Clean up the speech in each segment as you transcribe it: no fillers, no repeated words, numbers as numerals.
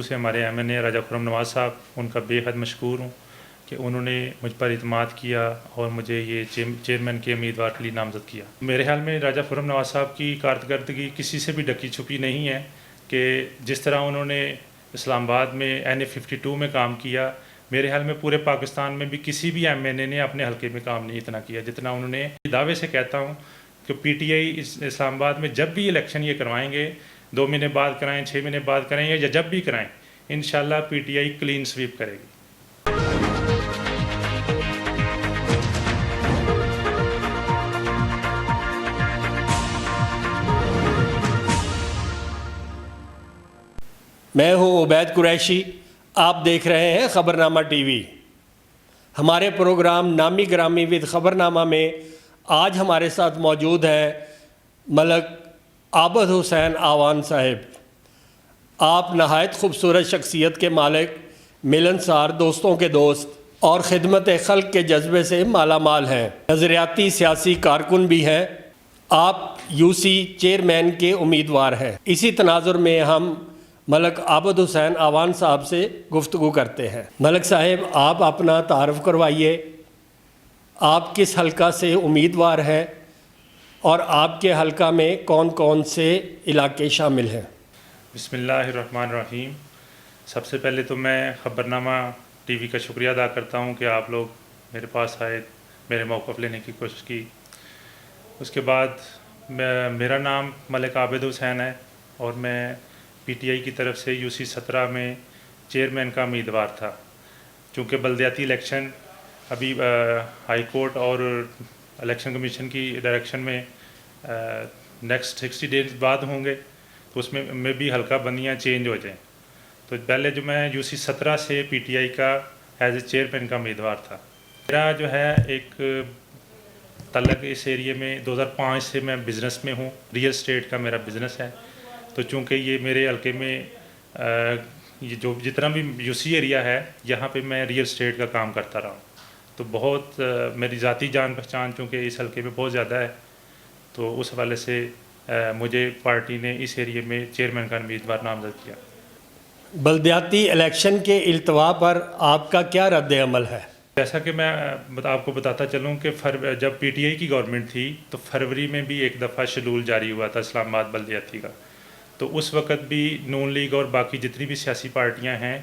خصوص ہمارے MNA راجہ خرم نواز صاحب، ان کا بے حد مشکور ہوں کہ انہوں نے مجھ پر اعتماد کیا اور مجھے یہ چیئرمین کے امیدوار کے لیے نامزد کیا۔ میرے خیال میں راجہ خرم نواز صاحب کی کارکردگی کسی سے بھی ڈکی چھپی نہیں ہے کہ جس طرح انہوں نے اسلام آباد میں NA52 میں کام کیا، میرے خیال میں پورے پاکستان میں بھی کسی بھی MNA نے اپنے حلقے میں کام نہیں اتنا کیا جتنا انہوں نے۔ دعوے سے کہتا ہوں کہ PTI اسلام آباد میں جب بھی الیکشن یہ کروائیں گے، 2 مہینے بعد کرائیں، 6 مہینے بعد کرائیں یا جب بھی کرائیں، انشاءاللہ PTI کلین سویپ کرے گی۔ میں ہوں عبید قریشی، آپ دیکھ رہے ہیں خبرنامہ ٹی وی۔ ہمارے پروگرام نامی گرامی ود خبرنامہ میں آج ہمارے ساتھ موجود ہیں ملک عابد حسین آوان صاحب۔ آپ نہایت خوبصورت شخصیت کے مالک، ملنسار، دوستوں کے دوست اور خدمت خلق کے جذبے سے مالا مال ہیں۔ نظریاتی سیاسی کارکن بھی ہیں۔ آپ UC چیئرمین کے امیدوار ہیں۔ اسی تناظر میں ہم ملک عابد حسین آوان صاحب سے گفتگو کرتے ہیں۔ ملک صاحب، آپ اپنا تعارف کروائیے، آپ کس حلقہ سے امیدوار ہیں اور آپ کے حلقہ میں کون کون سے علاقے شامل ہیں؟ بسم اللہ الرحمن الرحیم۔ سب سے پہلے تو میں خبرنامہ ٹی وی کا شکریہ ادا کرتا ہوں کہ آپ لوگ میرے پاس آئے، میرے موقف لینے کی کوشش کی۔ اس کے بعد میرا نام ملک عابد حسین ہے اور میں PTI کی طرف سے UC 17 میں چیئرمین کا امیدوار تھا۔ چونکہ بلدیاتی الیکشن ابھی ہائی کورٹ اور الیکشن کمیشن کی ڈائریکشن میں نیکسٹ 60 ڈیز بعد ہوں گے، تو اس میں بھی حلقہ بندیاں چینج ہو جائیں۔ تو پہلے جو میں UC 17 سے PTI کا ایز اے چیئرمین کا امیدوار تھا۔ میرا جو ہے ایک تعلق اس ایریے میں 2005 سے میں بزنس میں ہوں، ریئل اسٹیٹ کا میرا بزنس ہے۔ تو چونکہ یہ میرے حلقے میں یہ جو جتنا بھی UC ایریا ہے، یہاں پہ میں ریئل اسٹیٹ کا کام کرتا رہا ہوں، تو بہت میری ذاتی جان پہچان چونکہ اس حلقے میں بہت زیادہ ہے، تو اس حوالے سے مجھے پارٹی نے اس ایریے میں چیئرمین کا امیدوار نامزد کیا۔ بلدیاتی الیکشن کے التوا پر آپ کا کیا رد عمل ہے؟ جیسا کہ میں آپ کو بتاتا چلوں کہ جب PTI کی گورنمنٹ تھی تو فروری میں بھی ایک دفعہ شیڈول جاری ہوا تھا اسلام آباد بلدیاتی کا، تو اس وقت بھی نون لیگ اور باقی جتنی بھی سیاسی پارٹیاں ہیں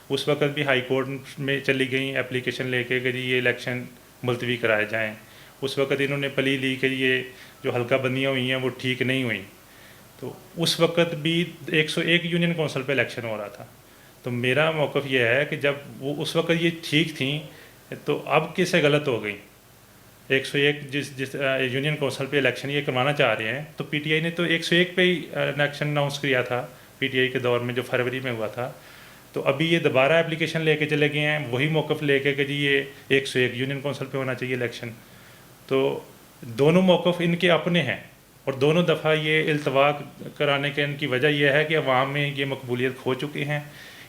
اس وقت بھی ہائی کورٹ میں چلی گئیں اپلیکیشن لے کے کہ یہ الیکشن ملتوی کرائے جائیں۔ اس وقت انہوں نے پلی لی کہ یہ جو حلقہ بندیاں ہوئی ہیں وہ ٹھیک نہیں ہوئیں، تو اس وقت بھی 101 یونین کونسل پہ الیکشن ہو رہا تھا۔ تو میرا موقف یہ ہے کہ جب وہ اس وقت یہ ٹھیک تھیں تو اب کیسے غلط ہو گئی؟ 101 جس یونین کونسل پہ الیکشن یہ کروانا چاہ رہے ہیں، تو PTI نے تو 101 پہ ہی الیکشن اناؤنس کیا تھا PTI کے دور میں جو فروری میں ہوا تھا۔ تو ابھی یہ دوبارہ اپلیکیشن لے کے چلے گئے ہیں وہی موقف لے کے کہ جی یہ 101 یونین کونسل پہ ہونا چاہیے الیکشن۔ تو دونوں موقف ان کے اپنے ہیں اور دونوں دفعہ یہ التوا کرانے کے ان کی وجہ یہ ہے کہ عوام میں یہ مقبولیت کھو چکے ہیں۔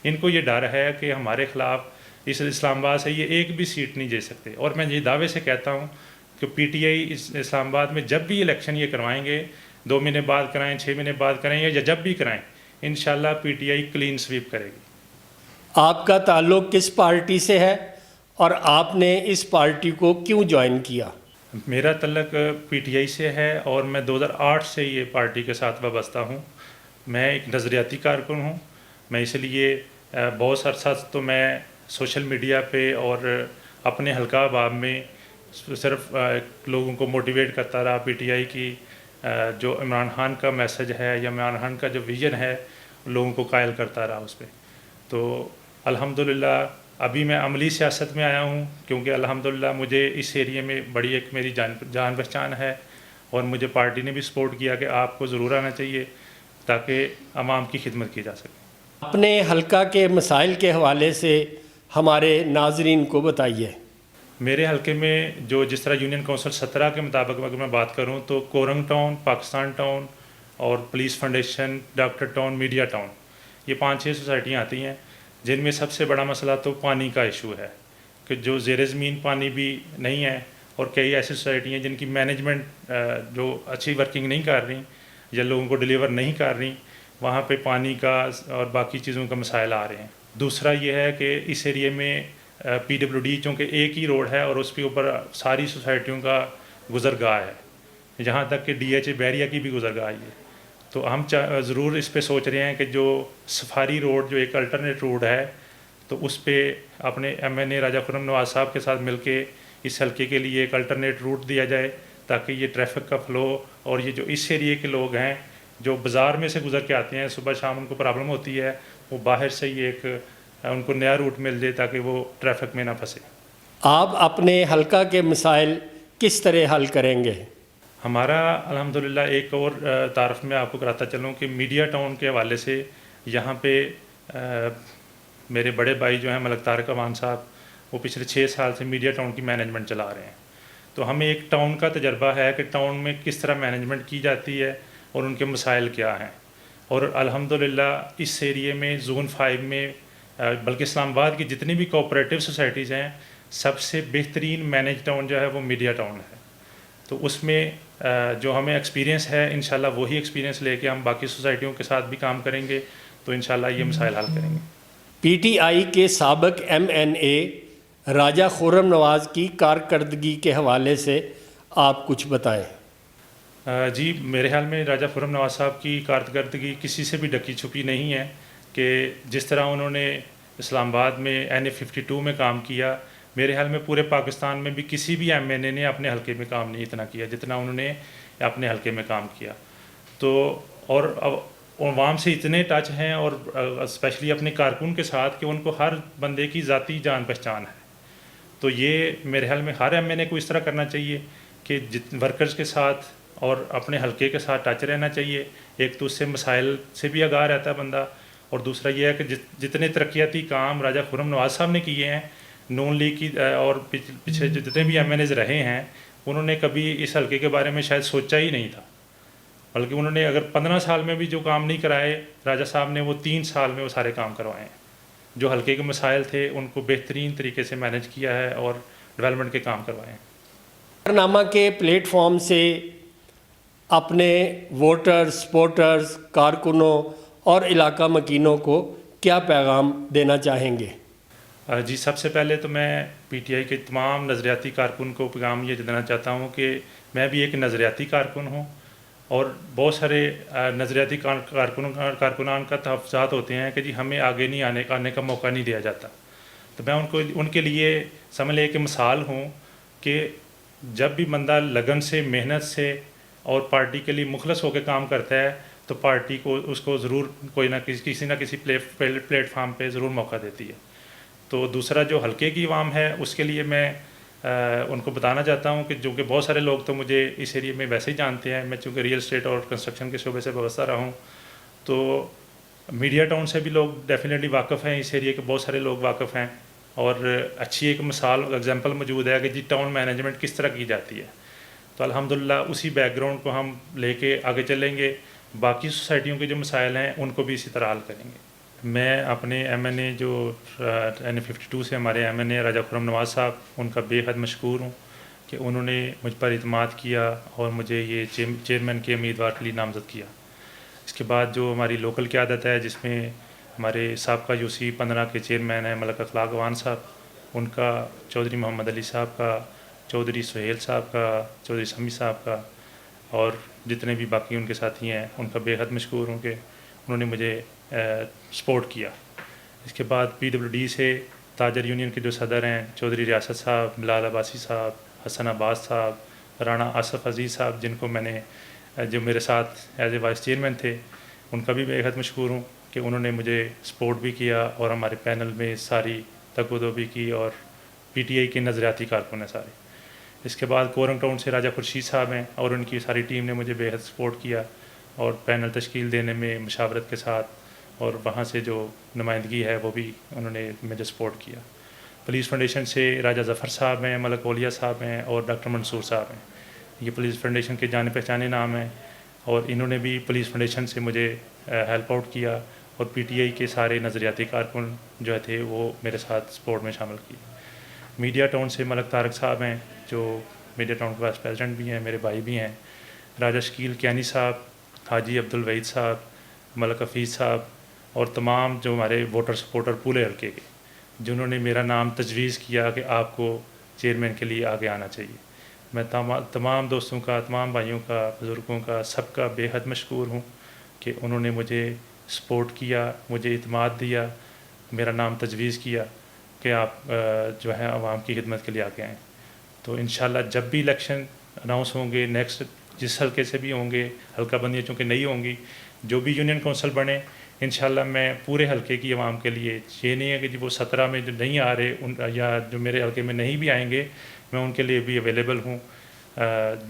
ان کو یہ ڈر ہے کہ ہمارے خلاف اس اسلام آباد سے یہ ایک بھی سیٹ نہیں جیت سکتے، اور میں یہ دعوے سے کہتا ہوں کہ PTI اسلام آباد میں جب بھی الیکشن یہ کروائیں گے، 2 مہینے بعد کرائیں، 6 مہینے بعد کرائیں یا جب بھی کرائیں، انشاءاللہ PTI کلین سویپ کرے گی۔ آپ کا تعلق کس پارٹی سے ہے اور آپ نے اس پارٹی کو کیوں جوائن کیا؟ میرا تعلق PTI سے ہے اور میں 2008 سے یہ پارٹی کے ساتھ وابستہ ہوں۔ میں ایک نظریاتی کارکن ہوں۔ میں اس لیے بہت عرصہ تو میں سوشل میڈیا پہ اور اپنے حلقہ عوام میں صرف لوگوں کو موٹیویٹ کرتا رہا۔ PTI کی جو عمران خان کا میسج ہے یا عمران خان کا جو ویژن ہے لوگوں کو قائل کرتا رہا اس پہ۔ تو الحمدللہ ابھی میں عملی سیاست میں آیا ہوں کیونکہ الحمدللہ مجھے اس ایریے میں بڑی ایک میری جان پہچان ہے اور مجھے پارٹی نے بھی سپورٹ کیا کہ آپ کو ضرور آنا چاہیے تاکہ عوام کی خدمت کی جا سکے۔ اپنے حلقہ کے مسائل کے حوالے سے ہمارے ناظرین کو بتائیے۔ میرے حلقے میں جو جس طرح یونین کونسل 17 کے مطابق اگر میں بات کروں تو کورنگ ٹاؤن، پاکستان ٹاؤن اور police foundation, doctor town, media town, یہ 5-6 سوسائٹیاں آتی ہیں جن میں سب سے بڑا مسئلہ تو پانی کا ایشو ہے کہ جو زیر زمین پانی بھی نہیں ہے، اور کئی ایسی سوسائٹی ہیں جن کی مینجمنٹ جو اچھی ورکنگ نہیں کر رہی یا لوگوں کو ڈیلیور نہیں کر رہی، وہاں پہ پانی کا اور باقی چیزوں کا مسائل آ رہے ہیں. دوسرا یہ ہے کہ اس ایریے میں پی ڈبلیو ڈی چونکہ ایک ہی روڈ ہے اور اس کے اوپر ساری سوسائٹیوں کا گزرگاہ ہے, جہاں تک کہ ڈی ایچ اے بحریہ کی بھی گزرگاہ ہے. تو ہم ضرور اس پہ سوچ رہے ہیں کہ جو سفاری روڈ جو ایک الٹرنیٹ روڈ ہے, تو اس پہ اپنے ایم این اے راجہ خرم نواز صاحب کے ساتھ مل کے اس حلقے کے لیے ایک الٹرنیٹ روٹ دیا جائے, تاکہ یہ ٹریفک کا فلو اور یہ جو اس ایریے کے لوگ ہیں جو بازار میں سے گزر کے آتے ہیں, صبح شام ان کو پرابلم ہوتی ہے, وہ باہر سے ہی ایک ان کو نیا روٹ مل جائے تاکہ وہ ٹریفک میں نہ پھنسے. آپ اپنے حلقہ کے مسائل کس طرح حل کریں گے؟ ہمارا الحمدللہ ایک اور تعارف میں آپ کو کراتا چلوں کہ میڈیا ٹاؤن کے حوالے سے یہاں پہ میرے بڑے بھائی جو ہیں ملک طارق امان صاحب, وہ پچھلے 6 سال سے میڈیا ٹاؤن کی مینجمنٹ چلا رہے ہیں. تو ہمیں ایک ٹاؤن کا تجربہ ہے کہ ٹاؤن میں کس طرح مینجمنٹ کی جاتی ہے اور ان کے مسائل کیا ہیں. اور الحمدللہ اس ایریے میں زون 5 میں بلکہ اسلام آباد کی جتنی بھی کوآپریٹو سوسائٹیز ہیں, سب سے بہترین مینیج ٹاؤن جو ہے وہ میڈیا ٹاؤن ہے. تو اس میں جو ہمیں ایکسپیرینس ہے, انشاءاللہ وہی ایکسپیرینس لے کے ہم باقی سوسائٹیوں کے ساتھ بھی کام کریں گے, تو انشاءاللہ یہ مسائل حل کریں گے. پی ٹی آئی کے سابق ایم این اے راجہ خرم نواز کی کارکردگی کے حوالے سے آپ کچھ بتائیں. جی, میرے خیال میں راجہ خرم نواز صاحب کی کارکردگی کسی سے بھی ڈکی چھپی نہیں ہے, کہ جس طرح انہوں نے اسلام آباد میں NA-52 میں کام کیا, میرے خیال میں پورے پاکستان میں بھی کسی بھی ایم این اے نے اپنے حلقے میں کام نہیں اتنا کیا جتنا انہوں نے اپنے حلقے میں کام کیا. تو اور عوام سے اتنے ٹچ ہیں اور اسپیشلی اپنے کارکن کے ساتھ کہ ان کو ہر بندے کی ذاتی جان پہچان ہے. تو یہ میرے خیال میں ہر ایم این اے کو اس طرح کرنا چاہیے کہ ورکرز کے ساتھ اور اپنے حلقے کے ساتھ ٹچ رہنا چاہیے. ایک تو اس سے مسائل سے بھی آگاہ رہتا ہے بندہ, اور دوسرا یہ ہے کہ جتنے ترقیاتی کام راجہ خرم نواز صاحب نے کیے ہیں, نون لیگ کی اور پیچھے جتنے بھی ایم این ایز رہے ہیں, انہوں نے کبھی اس حلقے کے بارے میں شاید سوچا ہی نہیں تھا. بلکہ انہوں نے اگر 15 سال میں بھی جو کام نہیں کرائے راجہ صاحب نے, وہ 3 سال میں وہ سارے کام کروائے ہیں. جو حلقے کے مسائل تھے ان کو بہترین طریقے سے مینیج کیا ہے اور ڈیولپمنٹ کے کام کروائے ہیں. خبرنامہ کے پلیٹ فارم سے اپنے ووٹرز, سپورٹرز, کارکنوں اور علاقہ مکینوں کو کیا پیغام دینا چاہیں گے؟ جی, سب سے پہلے تو میں پی ٹی آئی کے تمام نظریاتی کارکن کو پیغام یہ دینا چاہتا ہوں کہ میں بھی ایک نظریاتی کارکن ہوں, اور بہت سارے نظریاتی کارکنان کا تحفظات ہوتے ہیں کہ جی ہمیں آگے نہیں آنے کا موقع نہیں دیا جاتا. تو میں ان کے لیے سمجھ لے کہ مثال ہوں کہ جب بھی بندہ لگن سے, محنت سے اور پارٹی کے لیے مخلص ہو کے کام کرتا ہے, تو پارٹی کو اس کو ضرور کوئی نہ کسی نہ کسی پلیٹ فارم پہ ضرور موقع دیتی ہے. تو دوسرا جو حلقے کی عوام ہے, اس کے لیے میں ان کو بتانا چاہتا ہوں کہ جو کہ بہت سارے لوگ تو مجھے اس ایریے میں ویسے ہی جانتے ہیں, میں چونکہ ریئل اسٹیٹ اور کنسٹرکشن کے شعبے سے وابستہ رہا ہوں, تو میڈیا ٹاؤن سے بھی لوگ ڈیفینیٹلی واقف ہیں, اس ایریے کے بہت سارے لوگ واقف ہیں, اور اچھی ایک مثال ایگزامپل موجود ہے کہ جی ٹاؤن مینجمنٹ کس طرح کی جاتی ہے. تو الحمدللہ اسی بیک گراؤنڈ کو ہم لے کے آگے چلیں گے. باقی سوسائٹیوں کے جو مسائل ہیں ان کو بھی اسی طرح حل کریں گے. میں اپنے ایم این اے جو NA-52 سے ہمارے ایم این اے راجہ خرم نواز صاحب, ان کا بے حد مشکور ہوں کہ انہوں نے مجھ پر اعتماد کیا اور مجھے یہ چیئرمین کے امیدوار کے لیے نامزد کیا. اس کے بعد جو ہماری لوکل قیادت ہے, جس میں ہمارے سابقہ UC 15 کے چیئرمین ہیں ملک اخلاق اوان صاحب, ان کا, چودھری محمد علی صاحب کا, چودھری سہیل صاحب کا, چودھری سمی صاحب کا, اور جتنے بھی باقی ان کے ساتھی ہیں, ان کا بے حد مشکور ہوں کہ انہوں نے مجھے سپورٹ کیا. اس کے بعد PWD سے تاجر یونین کے جو صدر ہیں, چودھری ریاست صاحب, بلال عباسی صاحب, حسن عباس صاحب, رانا آصف عزیز صاحب, جن کو میں نے جو میرے ساتھ ایز اے وائس چیئرمین تھے, ان کا بھی بے حد مشکور ہوں کہ انہوں نے مجھے سپورٹ بھی کیا اور ہمارے پینل میں ساری تگودو بھی کی, اور PTI کے نظریاتی کارکن ہیں سارے. اس کے بعد کورنگ ٹاؤن سے راجہ خورشید صاحب ہیں, اور ان کی ساری ٹیم نے مجھے بے حد سپورٹ کیا اور پینل تشکیل دینے میں مشاورت کے ساتھ, اور وہاں سے جو نمائندگی ہے وہ بھی انہوں نے مجھے سپورٹ کیا. پولیس فاؤنڈیشن سے راجہ ظفر صاحب ہیں, ملک اولیا صاحب ہیں, اور ڈاکٹر منصور صاحب ہیں. یہ پولیس فاؤنڈیشن کے جانے پہچانے نام ہیں, اور انہوں نے بھی پولیس فاؤنڈیشن سے مجھے ہیلپ آؤٹ کیا, اور PTI کے سارے نظریاتی کارکن جو تھے وہ میرے ساتھ سپورٹ میں شامل کیے. میڈیا ٹاؤن سے ملک طارق صاحب ہیں, جو میڈیا ٹاؤن کے وائس پریزیڈنٹ بھی ہیں, میرے بھائی بھی ہیں. راجہ شکیل کیانی صاحب, حاجی عبدالوحید صاحب, ملک حفیظ صاحب اور تمام جو ہمارے ووٹر سپورٹر پورے حلقے کے جنہوں نے میرا نام تجویز کیا کہ آپ کو چیئرمین کے لیے آگے آنا چاہیے. میں تمام دوستوں کا، تمام بھائیوں کا، بزرگوں کا، سب کا بے حد مشکور ہوں کہ انہوں نے مجھے سپورٹ کیا، مجھے اعتماد دیا، میرا نام تجویز کیا کہ آپ جو ہے عوام کی خدمت کے لیے آگے آئیں. تو انشاءاللہ جب بھی الیکشن اناؤنس ہوں گے، نیکسٹ جس حلقے سے بھی ہوں گے، حلقہ بندیاں چونکہ نہیں ہوں گی، جو بھی یونین کونسل بنے، انشاءاللہ میں پورے حلقے کی عوام کے لیے، یہ نہیں ہے کہ وہ 17 میں جو نہیں آ رہے یا جو میرے حلقے میں نہیں بھی آئیں گے، میں ان کے لیے بھی اویلیبل ہوں.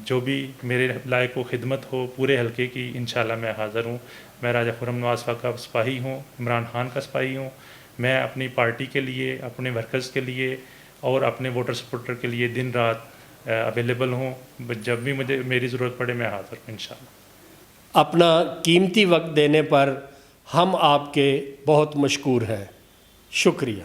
جو بھی میرے لائق و خدمت ہو پورے حلقے کی، انشاءاللہ میں حاضر ہوں. میں راجہ خرم نواز خان کا سپاہی ہوں، عمران خان کا سپاہی ہوں. میں اپنی پارٹی کے لیے، اپنے ورکرز کے لیے اور اپنے ووٹر سپورٹر کے لیے دن رات اویلیبل ہوں. جب بھی مجھے میری ضرورت پڑے میں حاضر ہوں انشاءاللہ. اپنا قیمتی وقت دینے پر ہم آپ کے بہت مشکور ہیں. شکریہ.